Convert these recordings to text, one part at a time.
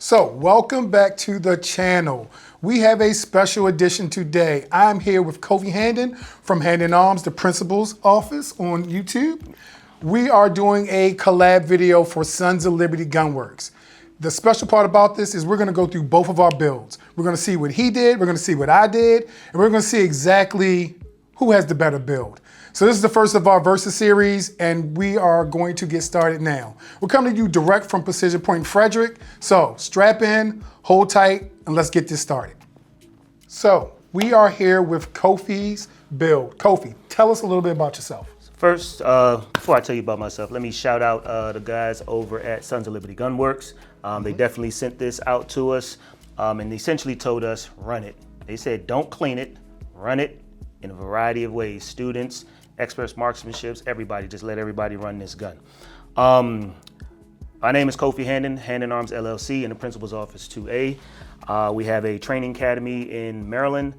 So welcome back to the channel. We have a special edition today. I'm here with Kofi Handon from Hand in Arms, the principal's office on YouTube. We are doing a collab video for Sons of Liberty GUNWORKS. The special part about this is we're gonna go through both of our builds. We're gonna see what he did, we're gonna see what I did, and we're gonna see exactly who has the better build. So this is the first of our Versus series, and we are going to get started now. We're coming to you direct from Precision Point Frederick. So strap in, hold tight, and let's get this started. So we are here with Kofi's build. Kofi, tell us a little bit about yourself. First, before I tell you about myself, let me shout out the guys over at Sons of Liberty GUNWORKS. They definitely sent this out to us and essentially told us, run it. They said, don't clean it, run it in a variety of ways. Students, experts, marksmanships, everybody, just let everybody run this gun. My name is Kofi Handon, Hand in Arms LLC in the Principal's Office 2A. We have a training academy in Maryland,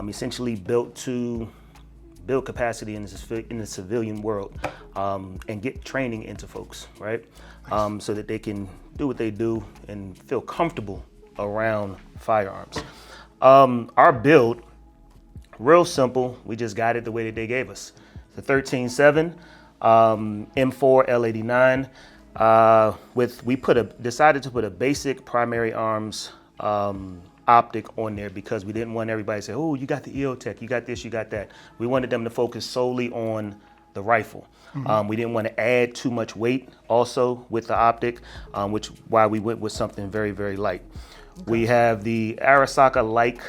essentially built to build capacity in the civilian world and get training into folks, right? So that they can do what they do and feel comfortable around firearms. Our build, real simple, we just got it the way that they gave us. The 13.7 M4 L89 we decided to put a basic primary arms optic on there because we didn't want everybody to say, oh, you got the EOTech, you got this, you got that. We wanted them to focus solely on the rifle. We didn't want to add too much weight also with the optic, which why we went with something very, very light. Okay. We have the Arasaka-like,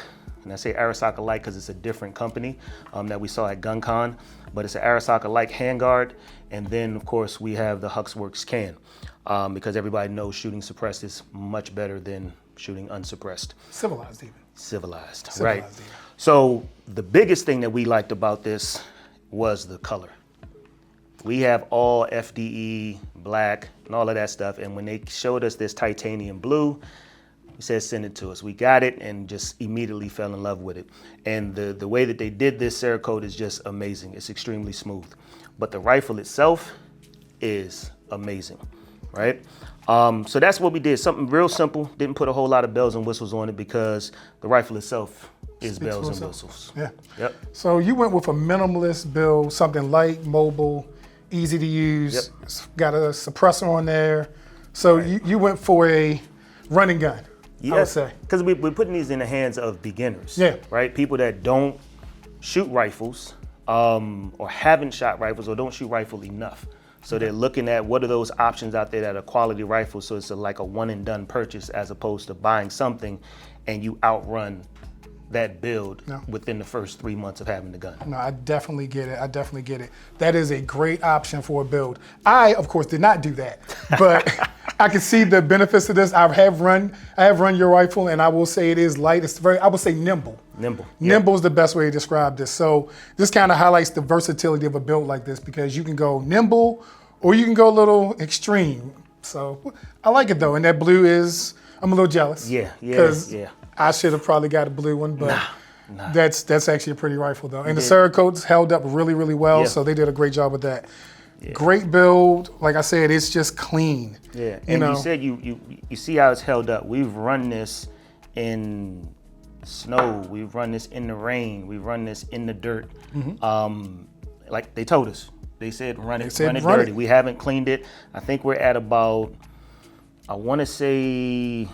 and I say Arasaka-like because it's a different company that we saw at GunCon, but it's an Arasaka-like handguard. And then of course we have the HUXWORKS can because everybody knows shooting suppressed is much better than shooting unsuppressed. Civilized even. Civilized, right? Even. So the biggest thing that we liked about this was the color. We have all FDE, black, and all of that stuff. And when they showed us this titanium blue, we said, send it to us. We got it and just immediately fell in love with it. And the way that they did this Cerakote is just amazing. It's extremely smooth. But the rifle itself is amazing, right? So that's what we did, something real simple. Didn't put a whole lot of bells and whistles on it because the rifle itself is bells and whistles. Yeah. Yep. So you went with a minimalist build, something light, mobile, easy to use, yep. Got a suppressor on there. So right. you went for a running gun, yes, I would say. Because we're putting these in the hands of beginners, yeah. Right? People that don't shoot rifles or haven't shot rifles or don't shoot rifle enough. So they're looking at what are those options out there that are quality rifles, so it's like a one and done purchase as opposed to buying something and you outrun that build within the first 3 months of having the gun. No, I definitely get it. I definitely get it. That is a great option for a build. I, of course, did not do that, but I can see the benefits of this. I have run your rifle, and I will say it is light. It's very, I would say nimble. Nimble. Nimble is the best way to describe this. So this kind of highlights the versatility of a build like this because you can go nimble or you can go a little extreme. So I like it though, and that blue is, I'm a little jealous. Yeah. I should have probably got a blue one, but that's actually a pretty rifle though. And the Cerakotes held up really, really well, so they did a great job with that. Yeah. Great build. Like I said, it's just clean. Yeah, and you said you see how it's held up. We've run this in snow. We've run this in the rain. We've run this in the dirt. Like they told us. They said run it dirty. We haven't cleaned it. I think we're at about, I want to say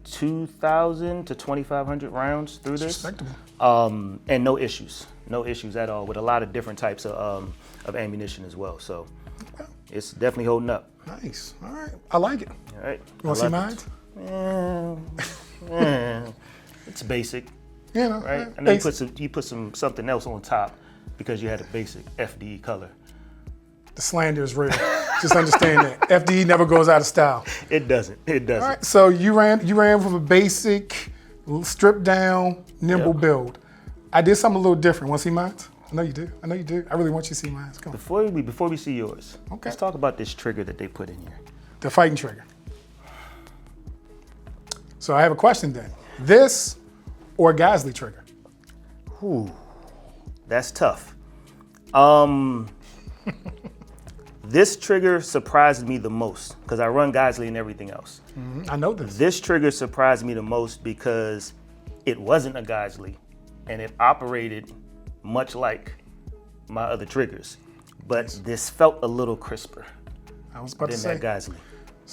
2,000 to 2,500 rounds through this. Respectable. And no issues at all with a lot of different types of ammunition as well. So it's definitely holding up. Nice. All right. I like it. All right. You want to see mine? It's basic. You know, right? I know you put something else on top because you had a basic FDE color. The slander is real. Just understand that. FDE never goes out of style. It doesn't. All right, so you ran with a basic, stripped down, nimble build. I did something a little different. Want to see mine? I know you do. I really want you to see mine. Come on. Before we see yours, let's talk about this trigger that they put in here. The fighting trigger. So I have a question then. This or a Gasly trigger? Ooh, that's tough. This trigger surprised me the most because I run Geisley and everything else. I know this. This trigger surprised me the most because it wasn't a Geisley and it operated much like my other triggers. But this felt a little crisper I was about to than say. that Geisley,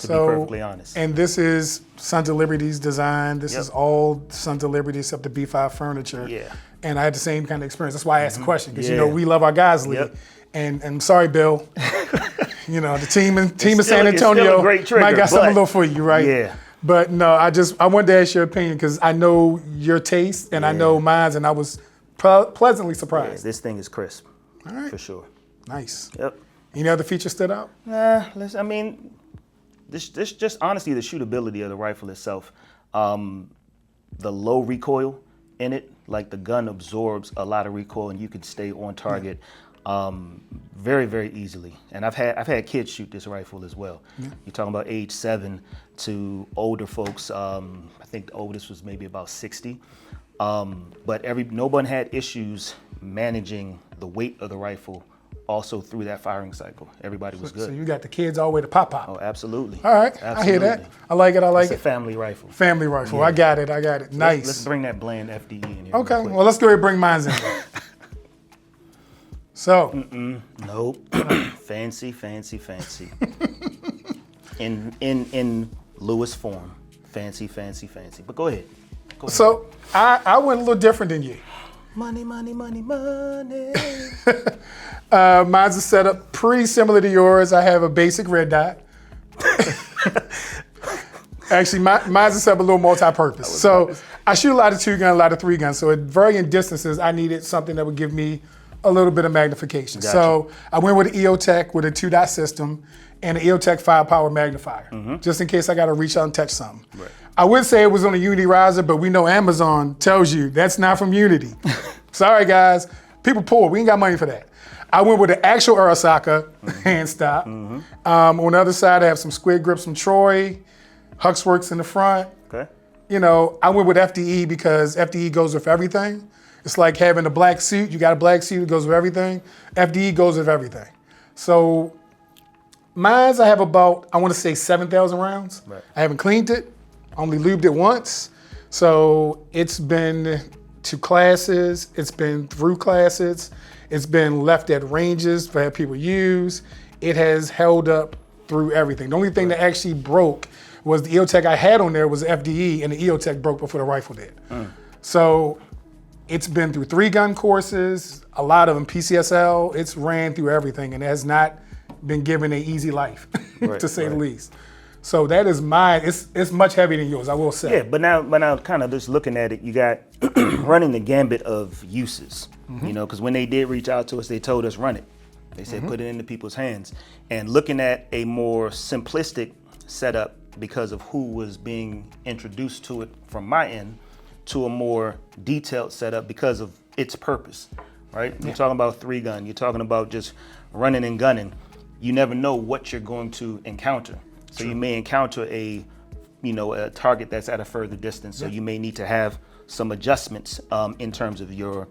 to be perfectly honest. And this is Sons of Liberty's design. This Yep. is all Sons of Liberty except the B5 furniture. Yeah. And I had the same kind of experience. That's why I asked the question, because Yeah. we love our Geisley. Yep. And I'm sorry, Bill. the team in still- San it's still Antonio a great trigger, might got something a but- little for you, right? Yeah. But no, I wanted to ask your opinion because I know your taste and I know mine's, and I was pleasantly Yeah, surprised. this thing is crisp, All right. for sure. Nice. Yep. Any other features stood out? This just honestly the shootability of the rifle itself, the low recoil in it, like the gun absorbs a lot of recoil and you can stay on target very, very easily. And I've had kids shoot this rifle as well. Yeah. You're talking about age 7 to older folks. I think the oldest was maybe about 60. But no one had issues managing the weight of the rifle also through that firing cycle. Everybody was good. So you got the kids all the way to Pop. Oh, absolutely. All right, Absolutely. I hear that. I like it. It's a family rifle. Family rifle. I got it. Nice. Let's bring that bland FDE in here. Okay, real quick. well, let's go ahead and bring mine in. So, Nope. fancy. in Lewis form. Fancy. But go ahead. so I went a little different than you. Money. Mine's a setup pretty similar to yours. I have a basic red dot. Actually, mine's a setup a little multi-purpose. So I shoot a lot of 2-gun, a lot of 3-gun. So at varying distances, I needed something that would give me a little bit of magnification. Gotcha. So I went with an EOTech with a 2-dot system and an EOTech 5-power magnifier, just in case I got to reach out and touch something. Right. I would say it was on a Unity riser, but we know Amazon tells you that's not from Unity. Sorry, guys. People poor. We ain't got money for that. I went with the actual Arasaka hand stop. On the other side, I have some squid grips from Troy, Huxworks in the front. Okay. I went with FDE because FDE goes with everything. It's like having a black suit. You got a black suit, it goes with everything. FDE goes with everything. So mine's, I have about, I want to say 7,000 rounds. Right. I haven't cleaned it, only lubed it once. So it's been to classes, it's been through classes, it's been left at ranges for people use. It has held up through everything. The only thing that actually broke was the EOTech I had on there was FDE, and the EOTech broke before the rifle did. So it's been through 3-gun courses, a lot of them PCSL. It's ran through everything, and it has not been given an easy life, to say the least. So that is mine. It's much heavier than yours, I will say. Yeah, but now kind of just looking at it, you got running the gambit of uses, because when they did reach out to us, they told us run it. They said put it into people's hands. And looking at a more simplistic setup because of who was being introduced to it from my end, to a more detailed setup because of its purpose, right? You're talking about 3-gun, you're talking about just running and gunning. You never know what you're going to encounter. So you may encounter a target that's at a further distance. So you may need to have some adjustments in terms of your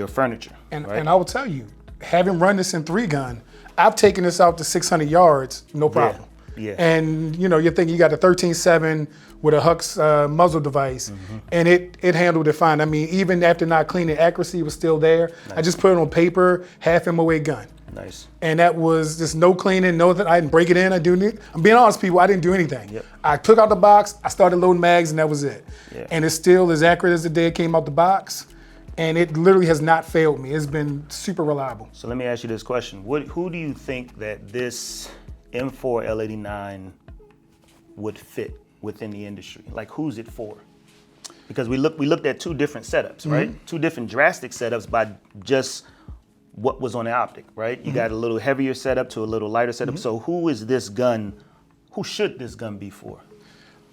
furniture. And, right? and I will tell you, having run this in 3-gun, I've taken this out to 600 yards, no problem. Yeah. And you're thinking you got a 13.7 with a Hux muzzle device, and it handled it fine. I mean, even after not cleaning, accuracy was still there. Nice. I just put it on paper, half MOA gun. Nice. And that was just no cleaning, I didn't break it in, I'm being honest, people, I didn't do anything. Yep. I took out the box, I started loading mags, and that was it. Yeah. And it's still as accurate as the day it came out the box, and it literally has not failed me. It's been super reliable. So let me ask you this question. Who do you think that this M4 L89 would fit within the industry? Like, who's it for? Because we looked at 2 different setups, right? 2 different drastic setups by just what was on the optic, right? You got a little heavier setup to a little lighter setup. So who should this gun be for?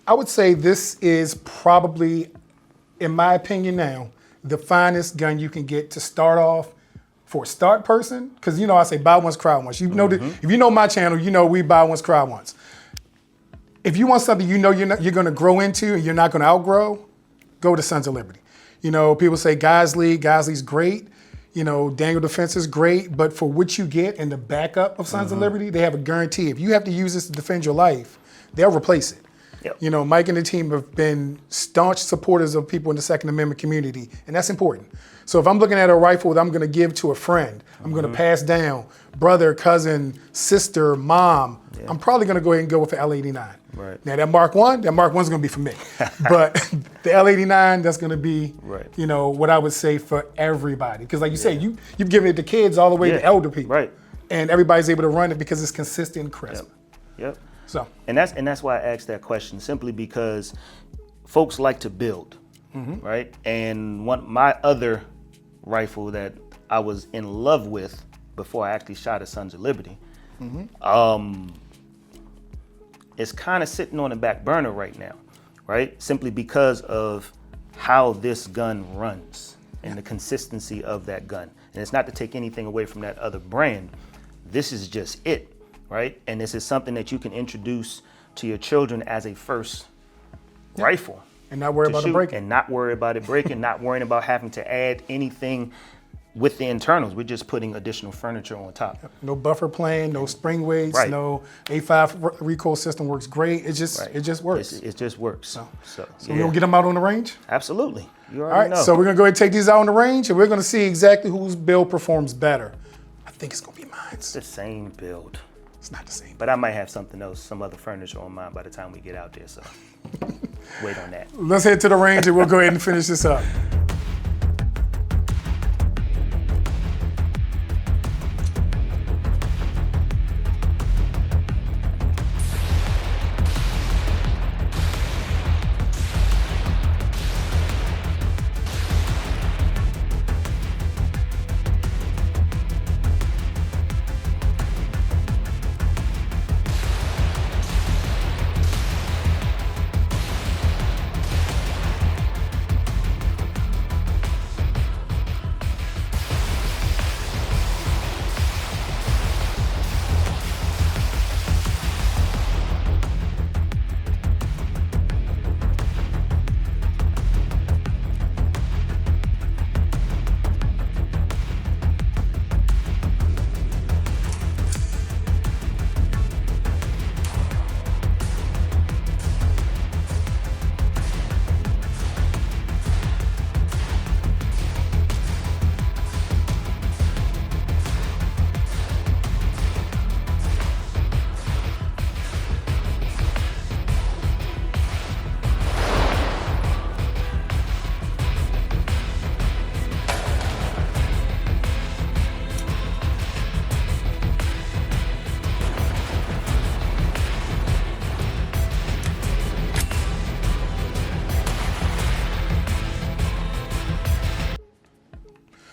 I would say this is probably, in my opinion now, the finest gun you can get to start off for a start person. Because I say buy once, cry once. If you know my channel, we buy once, cry once. If you want something you're going to grow into and you're not going to outgrow, go to Sons of Liberty. People say Geisley's great. Daniel Defense is great, but for what you get and the backup of Sons of Liberty, they have a guarantee. If you have to use this to defend your life, they'll replace it. Yep. Mike and the team have been staunch supporters of people in the Second Amendment community, and that's important. So if I'm looking at a rifle that I'm going to give to a friend, I'm going to pass down, brother, cousin, sister, mom, I'm probably going to go ahead and go with the L89. Right. Now that Mark 1's going to be for me. But the L89, that's going to be, what I would say for everybody. Because like you say, you've given it to kids all the way to elder people. Right. And everybody's able to run it because it's consistent and crisp. Yep. So. And that's why I asked that question, simply because folks like to build, right? And my other rifle that I was in love with before I actually shot at Sons of Liberty, is kind of sitting on the back burner right now, right? Simply because of how this gun runs and the consistency of that gun. And it's not to take anything away from that other brand. This is just it. Right? And this is something that you can introduce to your children as a first rifle. And not worry about it breaking. And not worry about it breaking, not worrying about having to add anything with the internals. We're just putting additional furniture on top. No buffer plane, no spring weights, no A5 recoil system works great. It just works. It just works. So we're going to get them out on the range? Absolutely. You already know. So we're going to go ahead and take these out on the range, and we're going to see exactly whose build performs better. I think it's going to be mine. It's the same build. It's not the same. But I might have something else, some other furniture on mine by the time we get out there, so wait on that. Let's head to the range and we'll go ahead and finish this up.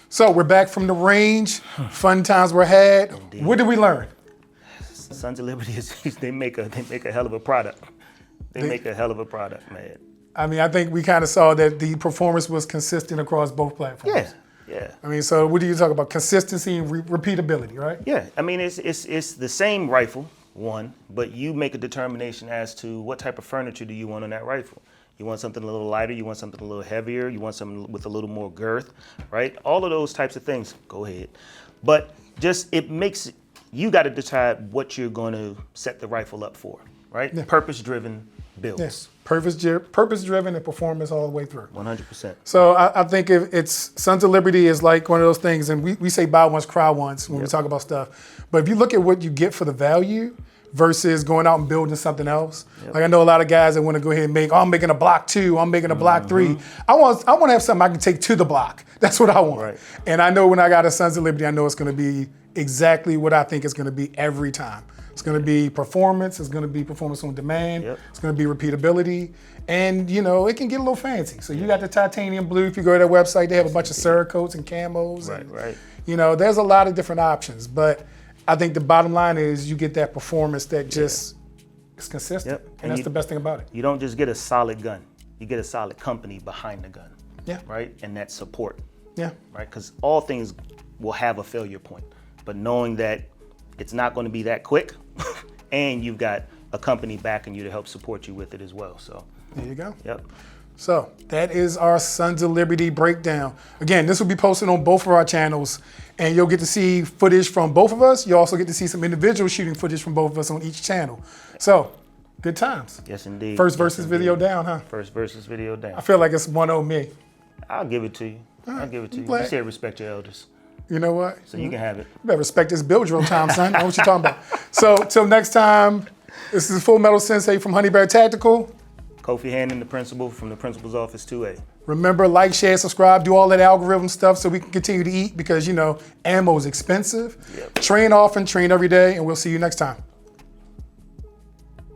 So we're back from the range. Fun times were had. Indeed. What did we learn? Sons of Liberty they make a hell of a product. They make a hell of a product, man. I mean, I think we kind of saw that the performance was consistent across both platforms. Yeah. I mean, so what do you talk about? Consistency and repeatability, right? Yeah. I mean, it's the same rifle, one, but you make a determination as to what type of furniture do you want on that rifle. You want something a little lighter, you want something a little heavier, you want something with a little more girth, right? All of those types of things, go ahead. But just, you got to decide what you're going to set the rifle up for, right? Yeah. Purpose-driven builds. Yes, purpose-driven and performance all the way through. 100%. So I think if it's Sons of Liberty is like one of those things, and we say buy once, cry once when we talk about stuff. But if you look at what you get for the value versus going out and building something else. Like I know a lot of guys that want to go ahead and make, I'm making a block 2, I'm making a block 3. I want to have something I can take to the block. That's what I want. Right. And I know when I got a Sons of Liberty, I know it's going to be exactly what I think it's going to be every time. It's going to be performance. It's going to be performance on demand. It's going to be repeatability. And, you know, it can get a little fancy. So you got the titanium blue. If you go to their website, they have a bunch of Cerakotes and camos. Right. You know, there's a lot of different options. But I think the bottom line is you get that performance that just is consistent. And that's the best thing about it. You don't just get a solid gun. You get a solid company behind the gun. Right? And that support. Right? Because all things will have a failure point. But knowing that it's not going to be that quick, and you've got a company backing you to help support you with it as well. So there you go. So that is our Sons of Liberty breakdown. Again, this will be posted on both of our channels, and you'll get to see footage from both of us. You'll also get to see some individual shooting footage from both of us on each channel. So good times. Yes, indeed. First versus video down, huh? First versus video down. I feel like it's 1-0 me. I'll give it to you. I'll give it to you. glad. You said respect your elders. You know what? So you can have it. You better respect this build drill time, son. I know what you're talking about. So till next time, this is Fullmetal Sensei from Honey Bear Tactical. Kofi Handing, the principal from the principal's office 2A. Remember, like, share, subscribe, do all that algorithm stuff so we can continue to eat because, you know, ammo is expensive. Yep. Train often, train every day, and we'll see you next time.